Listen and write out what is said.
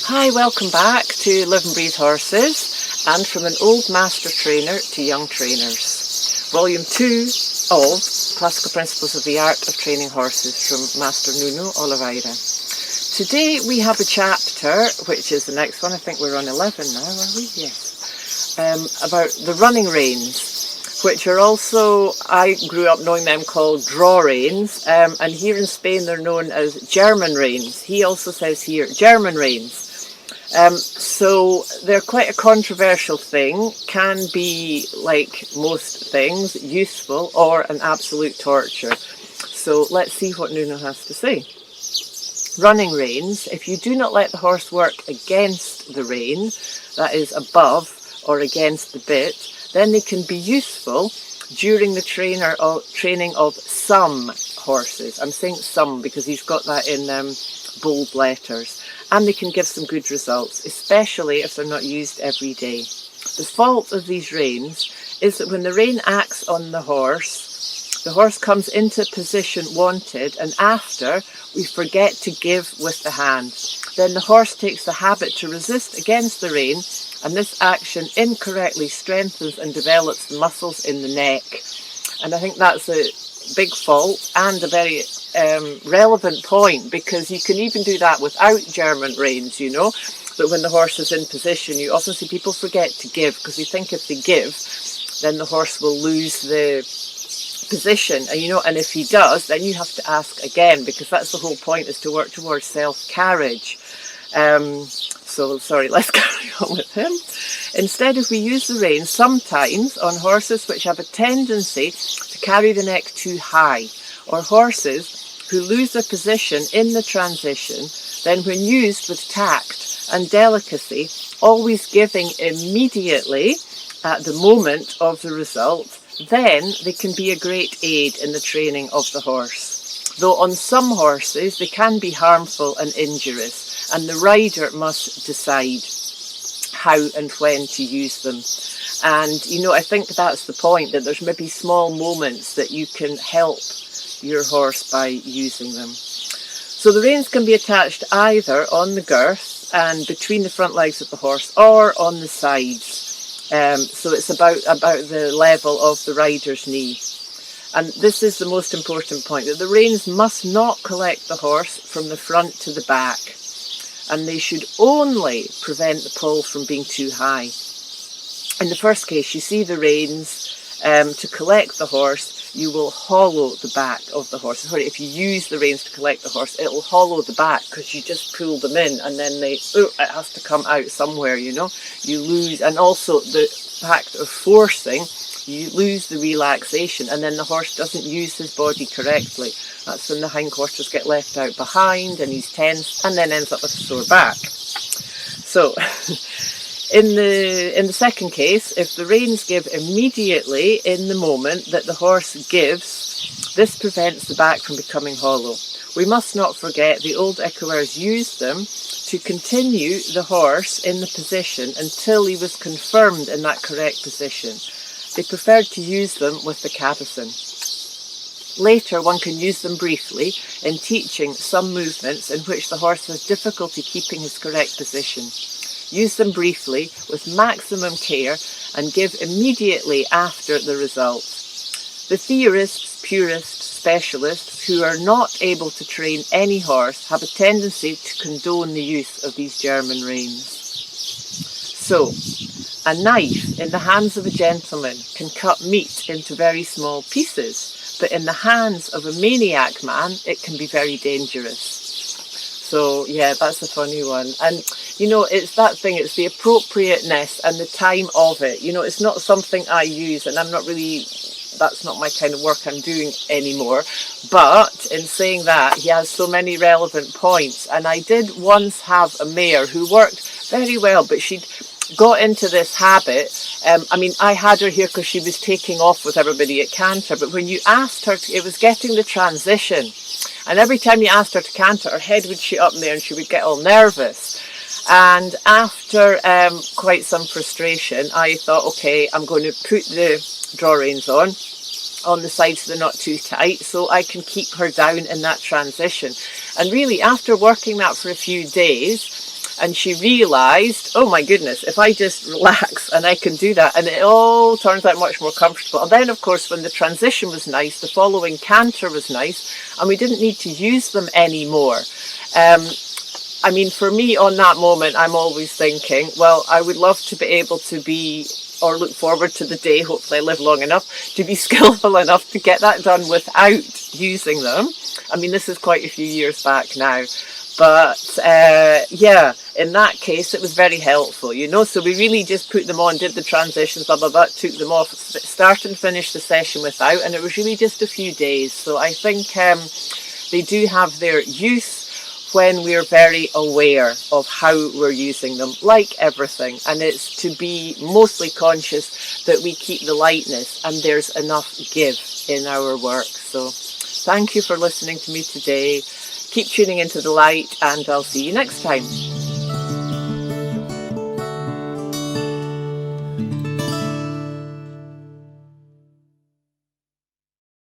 Hi, welcome back to Live and Breathe Horses, and from an old master trainer to young trainers. Volume 2 of Classical Principles of the Art of Training Horses from Master Nuno Oliveira. Today we have a chapter, which is the next one. I think we're on 11 now, are we? Yes. About the running reins, which are also, I grew up knowing them called draw reins, and here in Spain they're known as German reins. He also says here German reins. So they're quite a controversial thing, can be, like most things, useful or an absolute torture. So let's see what Nuno has to say. Running reins, if you do not let the horse work against the rein, that is above or against the bit, then they can be useful during the training of some horses. I'm saying some because he's got that in bold letters. And they can give some good results, especially if they're not used every day. The fault of these reins is that when the rein acts on the horse comes into position wanted, and after we forget to give with the hand. Then the horse takes the habit to resist against the rein, and this action incorrectly strengthens and develops the muscles in the neck. And I think that's a big fault and a very relevant point, because you can even do that without German reins, you know, but when the horse is in position, you often see people forget to give because they think if they give, then the horse will lose the position, and you know, and if he does, then you have to ask again, because that's the whole point, is to work towards self-carriage. So sorry, let's carry on with him. Instead, if we use the rein sometimes on horses which have a tendency to carry the neck too high, or horses who lose their position in the transition, then when used with tact and delicacy, always giving immediately at the moment of the result, then they can be a great aid in the training of the horse. Though on some horses they can be harmful and injurious, and the rider must decide how and when to use them. And you know, I think that's the point, that there's maybe small moments that you can help your horse by using them. So the reins can be attached either on the girth and between the front legs of the horse, or on the sides. So it's about the level of the rider's knee. And this is the most important point, that the reins must not collect the horse from the front to the back, and they should only prevent the pull from being too high. In the first case, you see the reins, to collect the horse, you will hollow the back of the horse. Sorry, if you use the reins to collect the horse, it will hollow the back because you just pull them in, and then it has to come out somewhere, you know. You lose, and also the fact of forcing, you lose the relaxation, and then the horse doesn't use his body correctly. That's when the hindquarters get left out behind, and he's tense, and then ends up with a sore back. So, in the second case, if the reins give immediately in the moment that the horse gives, this prevents the back from becoming hollow. We must not forget the old equerries used them to continue the horse in the position until he was confirmed in that correct position. They preferred to use them with the capison. Later, one can use them briefly in teaching some movements in which the horse has difficulty keeping his correct position. Use them briefly with maximum care and give immediately after the result. The theorists, purists, specialists who are not able to train any horse have a tendency to condone the use of these German reins. So, a knife in the hands of a gentleman can cut meat into very small pieces, but in the hands of a maniac man, it can be very dangerous. So yeah, that's a funny one. And you know, it's that thing, it's the appropriateness and the time of it. You know, it's not something I use, and I'm not really, that's not my kind of work I'm doing anymore. But in saying that, he has so many relevant points. And I did once have a mare who worked very well, but she'd got into this habit. I mean, I had her here because she was taking off with everybody at canter, but when you asked her, it was getting the transition. And every time you asked her to canter, her head would shoot up in there and she would get all nervous. And after quite some frustration, I thought, okay, I'm going to put the draw reins on the sides so they're not too tight, so I can keep her down in that transition. And really, after working that for a few days, And she realised, oh my goodness, if I just relax and I can do that, and it all turns out much more comfortable. And then, of course, when the transition was nice, the following canter was nice, and we didn't need to use them anymore. I mean, for me, on that moment, I'm always thinking, well, I would love to be able to be, or look forward to the day, hopefully I live long enough, to be skillful enough to get that done without using them. I mean, this is quite a few years back now. But yeah, in that case, it was very helpful, you know. So we really just put them on, did the transitions, blah, blah, blah, took them off, start and finish the session without. And it was really just a few days. So I think they do have their use when we're very aware of how we're using them, like everything. And it's to be mostly conscious that we keep the lightness and there's enough give in our work. So thank you for listening to me today. Keep tuning into the light, and I'll see you next time.